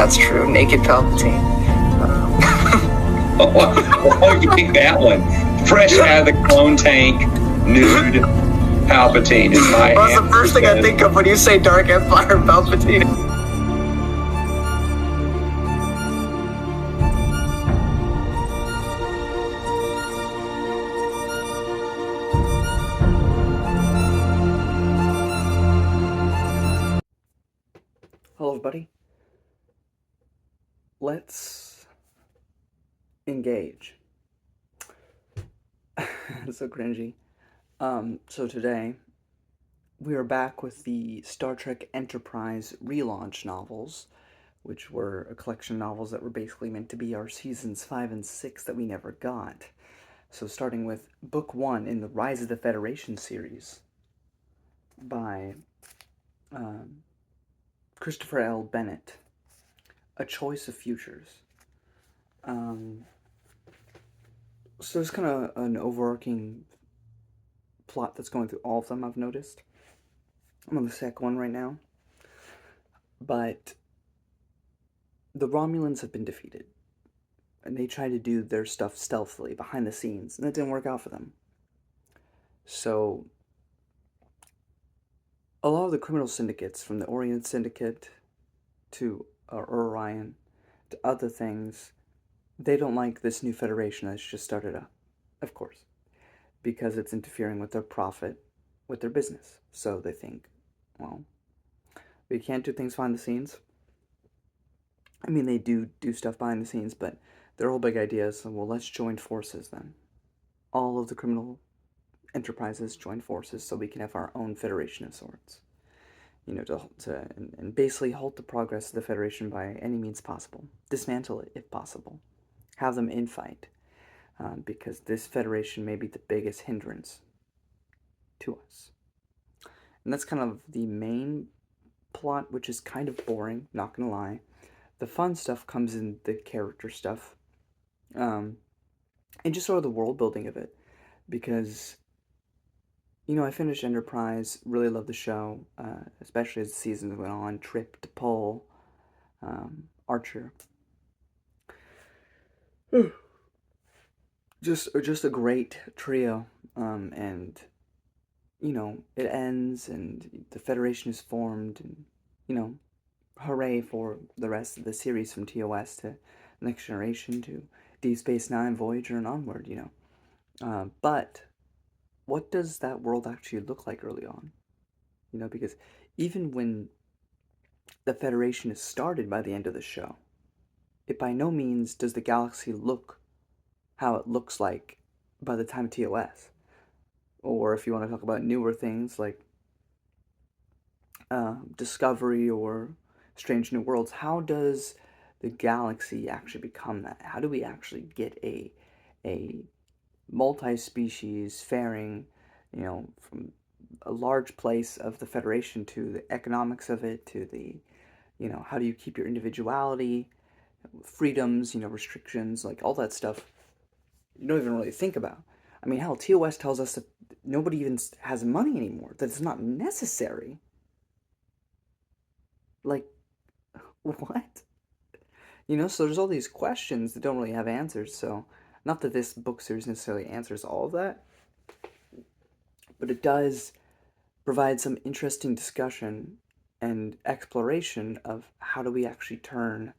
that's true. Naked Palpatine. Oh, you pick that one. Fresh out of the clone tank, nude Palpatine is my Well, that's the first thing I think of when you say Dark Empire Palpatine. Hello, everybody. Let's engage. It's so cringy. So today, we are back with the Star Trek Enterprise Relaunch novels, which were a collection of novels that were basically meant to be our seasons 5 and 6 that we never got. So starting with Book 1 in the Rise of the Federation series by Christopher L. Bennett, A Choice of Futures. So there's kind of an overarching plot that's going through all of them, I've noticed. I'm on the second one right now. But the Romulans have been defeated. And they try to do their stuff stealthily, behind the scenes, and it didn't work out for them. So a lot of the criminal syndicates, from the Orient Syndicate to Orion to other things, they don't like this new Federation that's just started up, of course, because it's interfering with their profit, with their business. So they think, well, we can't do things behind the scenes. I mean, they do stuff behind the scenes, but their whole big idea is, well, let's join forces then. All of the criminal enterprises join forces so we can have our own Federation of sorts. You know, and basically halt the progress of the Federation by any means possible. Dismantle it if possible. Have them infight. Because this Federation may be the biggest hindrance to us. And that's kind of the main plot, which is kind of boring, not gonna lie. The fun stuff comes in the character stuff. And just sort of the world building of it. Because, you know, I finished Enterprise, really loved the show, especially as the seasons went on. Trip, T'Pol, Archer. just a great trio, and, you know, it ends, and the Federation is formed, and, you know, hooray for the rest of the series from TOS to Next Generation to Deep Space Nine, Voyager, and onward, you know. But what does that world actually look like early on? You know, because even when the Federation is started by the end of the show, it by no means does the galaxy look how it looks like by the time of TOS. Or if you want to talk about newer things like Discovery or Strange New Worlds, how does the galaxy actually become that? How do we actually get a multi-species faring, you know, from a large place of the Federation to the economics of it, to the, you know, how do you keep your individuality, freedoms, you know, restrictions, like all that stuff you don't even really think about. I mean, hell, TOS tells us that nobody even has money anymore, that it's not necessary. Like, what? You know, so there's all these questions that don't really have answers, so not that this book series necessarily answers all of that, but it does provide some interesting discussion and exploration of how do we actually turn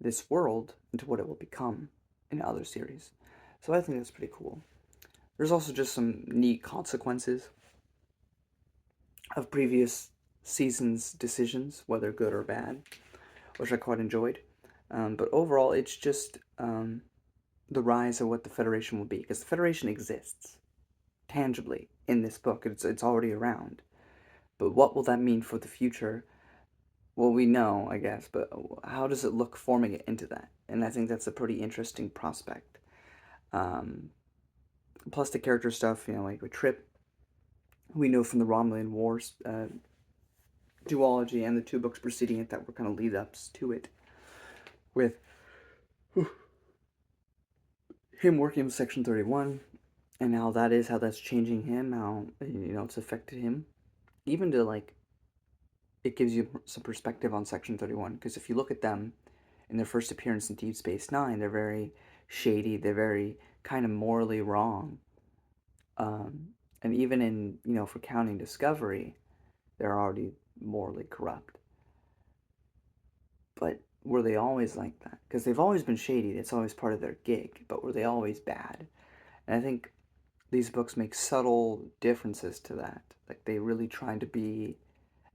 this world into what it will become in other series. So I think that's pretty cool. There's also just some neat consequences of previous seasons' decisions, whether good or bad, which I quite enjoyed. But overall, it's just the rise of what the Federation will be, because the Federation exists tangibly in this book. It's already around. But what will that mean for the future? Well, we know, I guess, but how does it look forming it into that? And I think that's a pretty interesting prospect. Plus the character stuff, you know, like with Trip, we know from the Romulan Wars duology and the 2 books preceding it that were kind of lead-ups to it, with him working with Section 31, and how that's changing him, how, you know, it's affected him, even to, like, it gives you some perspective on Section 31, because if you look at them in their first appearance in Deep Space Nine, they're very shady, they're very kind of morally wrong. And even in, for counting Discovery, they're already morally corrupt. But were they always like that? Because they've always been shady, it's always part of their gig, but were they always bad? And I think these books make subtle differences to that. Like, they really try to be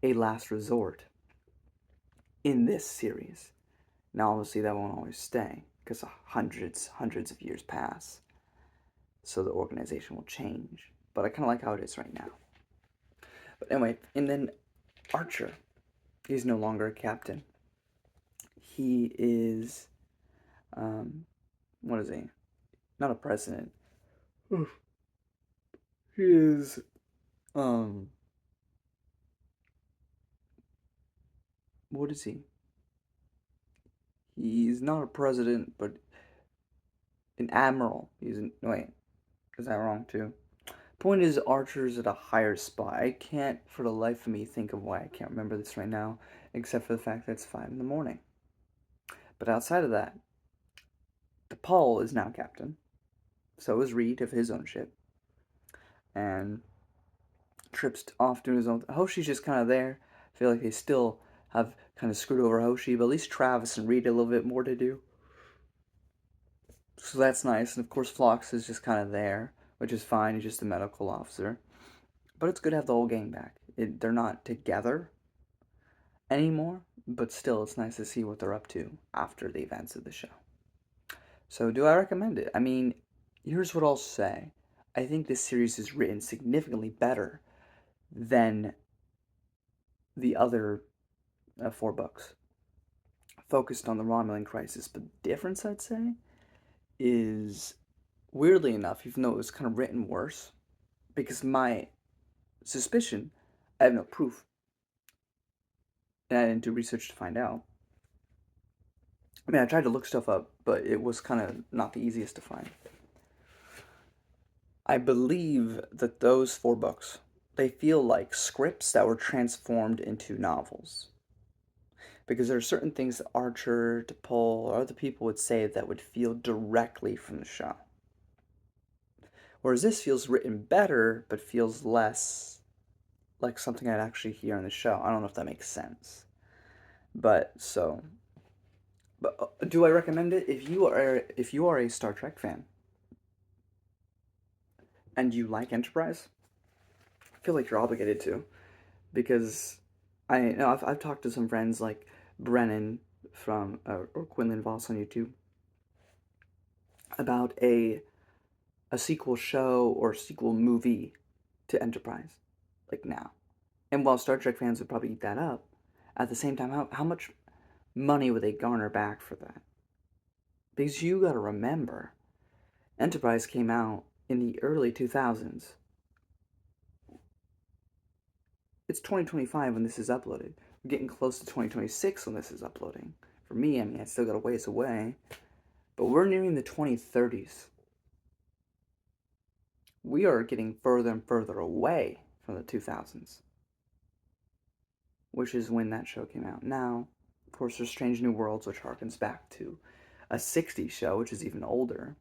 a last resort in this series. Now, obviously, that won't always stay, because hundreds of years pass. So the organization will change. But I kind of like how it is right now. But anyway, and then Archer, he's no longer a captain. He is, what is he? Not a president. He is, what is he? He's not a president, but an admiral. Wait, is that wrong too? Point is, Archer's at a higher spot. I can't, for the life of me, think of why I can't remember this right now, except for the fact that it's 5 in the morning. But outside of that, Paul is now captain. So is Reed of his own ship. And Trip's off doing his own thing. Hoshi's just kind of there. I feel like they still have kind of screwed over Hoshi, but at least Travis and Reed a little bit more to do. So that's nice. And of course, Phlox is just kind of there, which is fine. He's just a medical officer. But it's good to have the whole gang back. They're not together anymore, but still, it's nice to see what they're up to after the events of the show. So, do I recommend it? I mean, here's what I'll say. I think this series is written significantly better than the other 4 books. Focused on the Romulan crisis, but the difference, I'd say, is, weirdly enough, even though it was kind of written worse, because my suspicion, I have no proof, and I didn't do research to find out. I mean, I tried to look stuff up, but it was kind of not the easiest to find. I believe that those 4 books, they feel like scripts that were transformed into novels. Because there are certain things that Archer, DePaul, or other people would say that would feel directly from the show. Whereas this feels written better, but feels less like something I'd actually hear on the show. I don't know if that makes sense. But do I recommend it? If you are a Star Trek fan and you like Enterprise, I feel like you're obligated to, because I've talked to some friends like Brennan from or Quinlan Voss on YouTube about a sequel show or sequel movie to Enterprise, like now. And while Star Trek fans would probably eat that up, at the same time, how much money would they garner back for that? Because you gotta remember, Enterprise came out in the early 2000s. It's 2025 when this is uploaded. We're getting close to 2026 when this is uploading. For me, I mean, I still got a ways away. But we're nearing the 2030s. We are getting further and further away from the 2000s. Which is when that show came out. Now, of course, there's Strange New Worlds, which harkens back to a 60s show, which is even older.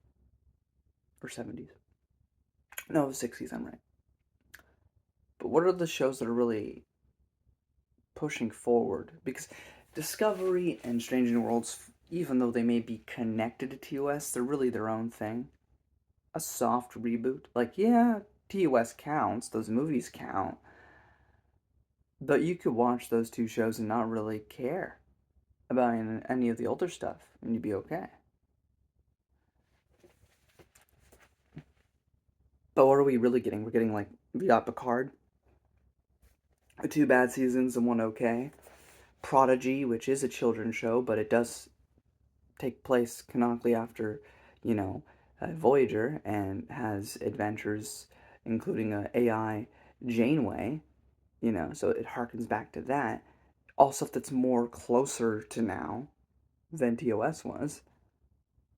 Or 70s. No, 60s, I'm right. But what are the shows that are really pushing forward? Because Discovery and Strange New Worlds, even though they may be connected to TOS, they're really their own thing. A soft reboot. Like, yeah, TOS counts, those movies count. But you could watch those 2 shows and not really care about any of the older stuff, and you'd be okay. But what are we really getting? We're getting, like, we got Picard, 2 bad seasons and 1 okay. Prodigy, which is a children's show, but it does take place canonically after, Voyager, and has adventures, including a AI Janeway, so it harkens back to that. All stuff that's more closer to now than TOS was.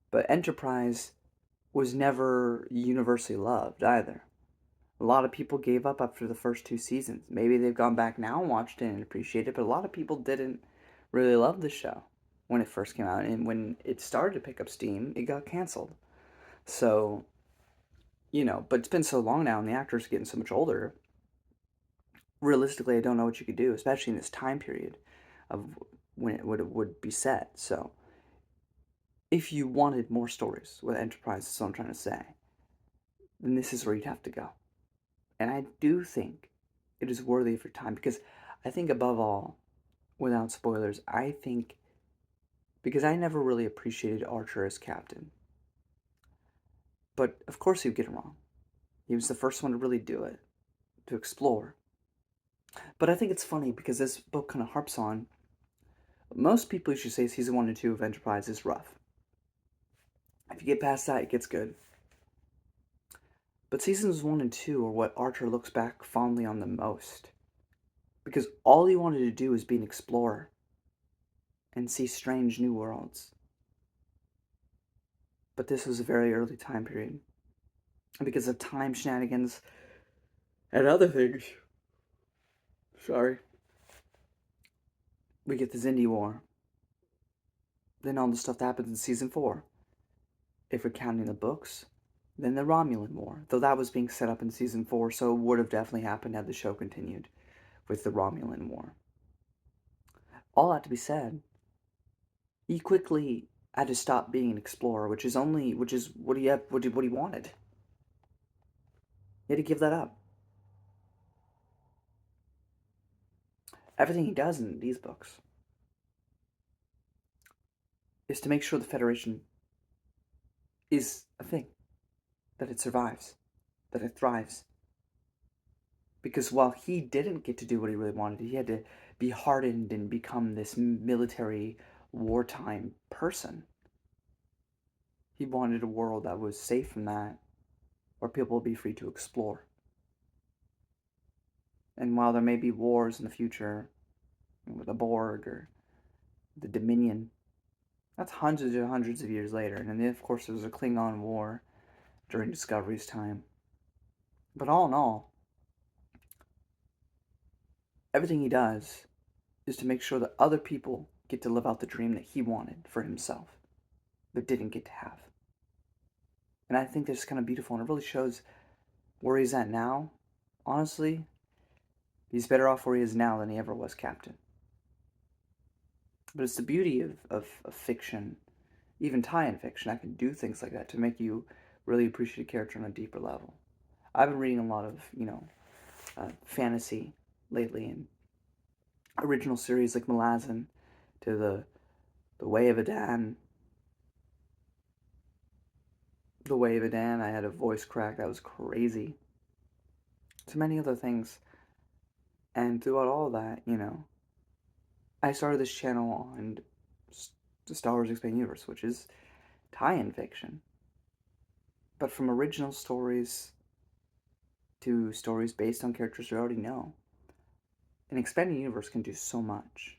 But Enterprise was never universally loved either. A lot of people gave up after the first 2 seasons. Maybe they've gone back now and watched it and appreciated it, but a lot of people didn't really love the show when it first came out. And when it started to pick up steam, it got canceled. So, but it's been so long now and the actors are getting so much older. Realistically, I don't know what you could do, especially in this time period of when it would be set. So, if you wanted more stories with Enterprise, that's what I'm trying to say, then this is where you'd have to go. And I do think it is worthy of your time because I think, above all, without spoilers, I think because I never really appreciated Archer as captain. But of course, he'd get it wrong. He was the first one to really do it, to explore. But I think it's funny because this book kind of harps on most people usually say season 1 and 2 of Enterprise is rough. If you get past that, it gets good. But seasons 1 and 2 are what Archer looks back fondly on the most. Because all he wanted to do was be an explorer and see strange new worlds. But this was a very early time period. And because of time shenanigans and other things, we get the Xindi War. Then all the stuff that happens in season 4. If we're counting the books, then the Romulan War. Though that was being set up in season 4, so it would have definitely happened had the show continued with the Romulan War. All that to be said, he quickly had to stop being an explorer, which is what he wanted. He had to give that up. Everything he does in these books is to make sure the Federation is a thing, that it survives, that it thrives. Because while he didn't get to do what he really wanted, he had to be hardened and become this military wartime person. He wanted a world that was safe from that, where people would be free to explore. And while there may be wars in the future, with the Borg or the Dominion, that's hundreds and hundreds of years later. And then, of course, there was a Klingon war during Discovery's time. But all in all, everything he does is to make sure that other people get to live out the dream that he wanted for himself, but didn't get to have. And I think that's kind of beautiful, and it really shows where he's at now. Honestly, he's better off where he is now than he ever was captain. But it's the beauty of fiction, even tie-in fiction. I can do things like that to make you really appreciate a character on a deeper level. I've been reading a lot of, fantasy lately, and original series like Malazan to the Way of Adan. The Way of Adan, I had a voice crack that was crazy. To many other things. And throughout all of that, I started this channel on the Star Wars Expanded Universe, which is tie-in fiction. But from original stories to stories based on characters you already know, an expanded universe can do so much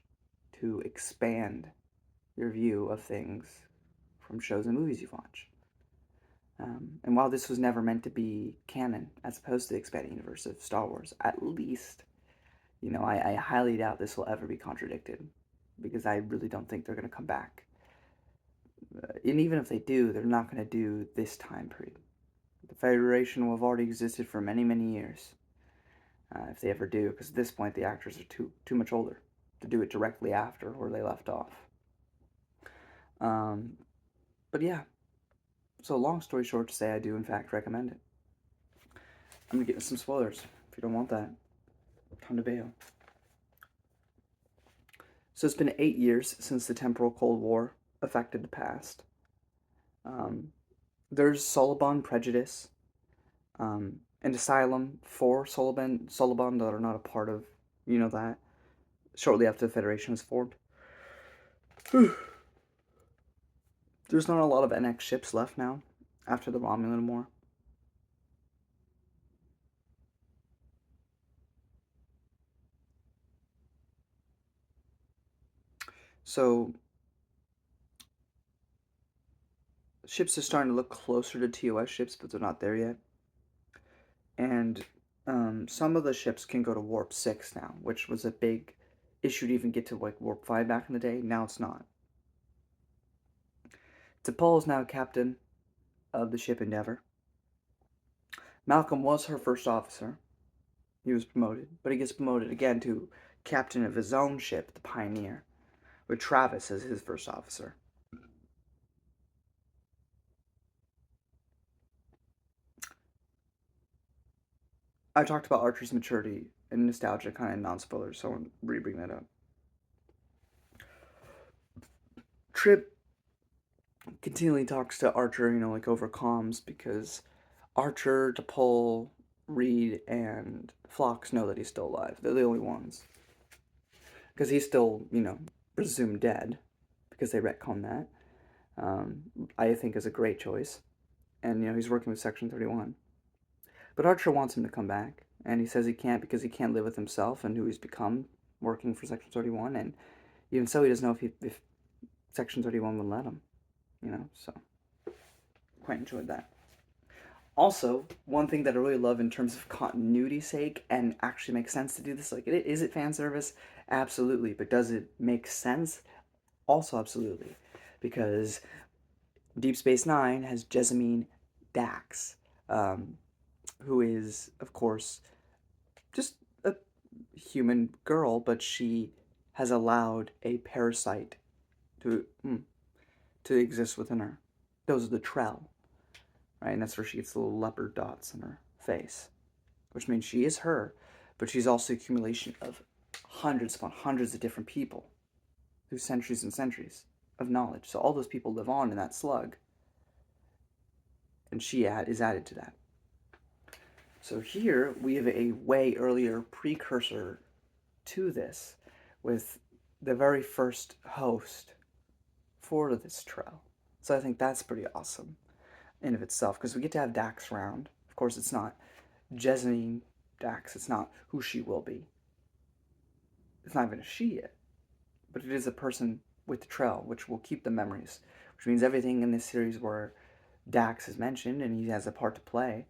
to expand your view of things from shows and movies you've watched. And while this was never meant to be canon, as opposed to the expanded universe of Star Wars, at least, I highly doubt this will ever be contradicted, because I really don't think they're going to come back. And even if they do, they're not going to do this time period. The Federation will have already existed for many, many years, if they ever do, because at this point the actors are too much older to do it directly after where they left off. But yeah, so long story short to say, I do in fact recommend it. I'm going to get into some spoilers if you don't want that. Time to bail. So it's been 8 years since the temporal Cold War affected the past. There's Solobon prejudice, and asylum for Solobon that are not a part of, that, shortly after the Federation was formed. There's not a lot of NX ships left now, after the Romulan War. So, ships are starting to look closer to TOS ships, but they're not there yet. And some of the ships can go to warp 6 now, which was a big issue to even get to like warp 5 back in the day. Now it's not. T'Pol is now captain of the ship Endeavor. Malcolm was her first officer. He was promoted, but he gets promoted again to captain of his own ship, the Pioneer, with Travis as his first officer. I talked about Archer's maturity and nostalgia, kind of non-spoilers, so I won't re-bring that up. Trip continually talks to Archer, like over comms, because Archer, T'Pol, Reed, and Phlox know that he's still alive. They're the only ones. Because he's still, presumed dead, because they retcon that. I think is a great choice. And, he's working with Section 31. But Archer wants him to come back, and he says he can't because he can't live with himself and who he's become working for Section 31, and even so, he doesn't know if Section 31 would let him, so quite enjoyed that. Also, one thing that I really love in terms of continuity's sake and actually makes sense to do this, like, is it fan service? Absolutely. But does it make sense? Also, absolutely. Because Deep Space Nine has Jessamine Dax, who is, of course, just a human girl, but she has allowed a parasite to exist within her. Those are the Trell. Right, and that's where she gets the little leopard dots on her face, which means she is her, but she's also the accumulation of hundreds upon hundreds of different people through centuries and centuries of knowledge. So all those people live on in that slug, and she is added to that. So here we have a way earlier precursor to this with the very first host for this trail. So I think that's pretty awesome in of itself, because we get to have Dax around. Of course, it's not Jessamine Dax. It's not who she will be. It's not even a she yet. But it is a person with the trail, which will keep the memories. Which means everything in this series where Dax is mentioned and he has a part to play,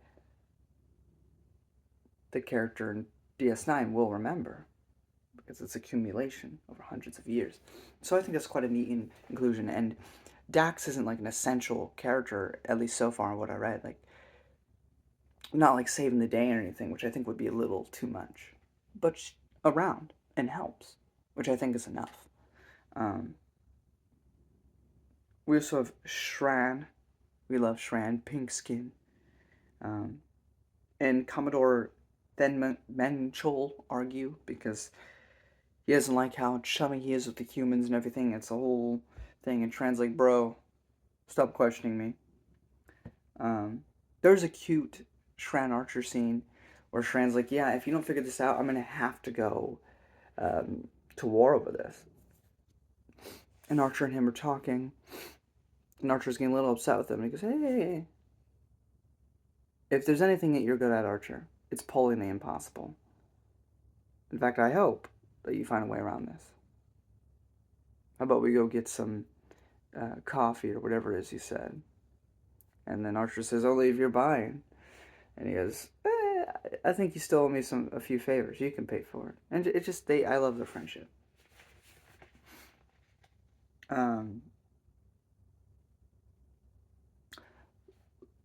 the character in DS9 will remember, because it's accumulation over hundreds of years. So I think that's quite a neat inclusion. And Dax isn't like an essential character, at least so far in what I read. Like, not like saving the day or anything, which I think would be a little too much. But around and helps, which I think is enough. We also have Shran. We love Shran, pink skin. And Commodore then Menchol argue because he doesn't like how chummy he is with the humans and everything. It's a whole thing. And Shran's like, bro, stop questioning me. There's a cute Shran Archer scene where Shran's like, yeah, if you don't figure this out, I'm going to have to go to war over this. And Archer and him are talking. And Archer's getting a little upset with him. And he goes, hey, if there's anything that you're good at, Archer, it's pulling the impossible. In fact, I hope that you find a way around this. How about we go get some coffee or whatever it is he said. And then Archer says, only if you're buying. And he goes, I think you still owe me a few favors. You can pay for it. And it just, I love their friendship.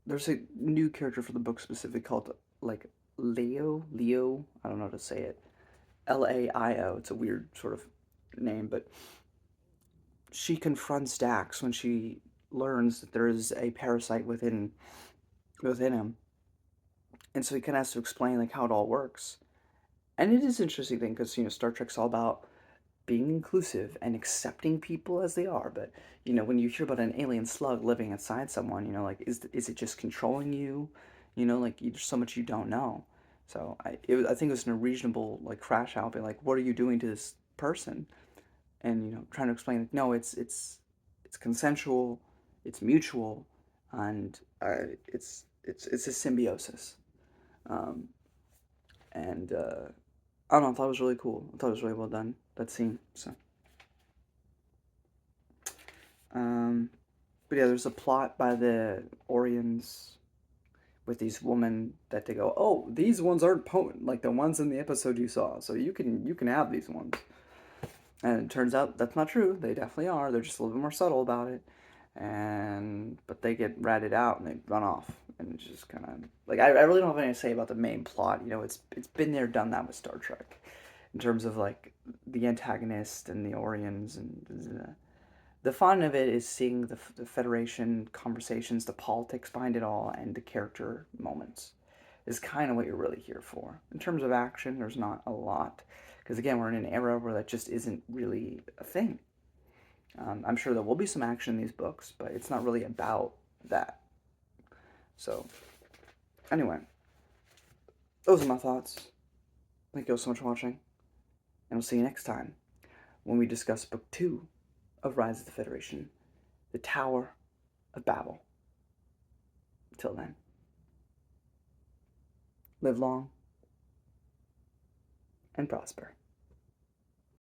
There's a new character for the book specifically called, like, Leo, I don't know how to say it. Laio, it's a weird sort of name, but she confronts Dax when she learns that there is a parasite within him. And so he kind of has to explain, like, how it all works. And it is an interesting thing, because, Star Trek's all about being inclusive and accepting people as they are. But, when you hear about an alien slug living inside someone, like, is it just controlling you? Like, there's so much you don't know. So I think it was a reasonable, like, crash out, being like, what are you doing to this person? And, trying to explain, like, no, it's consensual, it's mutual, and it's a symbiosis. And I don't know, I thought it was really cool. I thought it was really well done, that scene. So, but yeah, there's a plot by the Orions with these women that they go, oh, these ones aren't potent like the ones in the episode you saw, so you can have these ones. And it turns out that's not true. They definitely are. They're just a little bit more subtle about it. But they get ratted out and they run off. And it's just kind of like I really don't have anything to say about the main plot. You know, it's been there, done that with Star Trek, in terms of like the antagonist and the Orions and the fun of it is seeing the Federation conversations, the politics behind it all, and the character moments is kind of what you're really here for. In terms of action, there's not a lot. Because again, we're in an era where that just isn't really a thing. I'm sure there will be some action in these books, but it's not really about that. So, anyway, those are my thoughts. Thank you all so much for watching, and we'll see you next time when we discuss Book 2 of Rise of the Federation, The Tower of Babel. Until then, live long and prosper.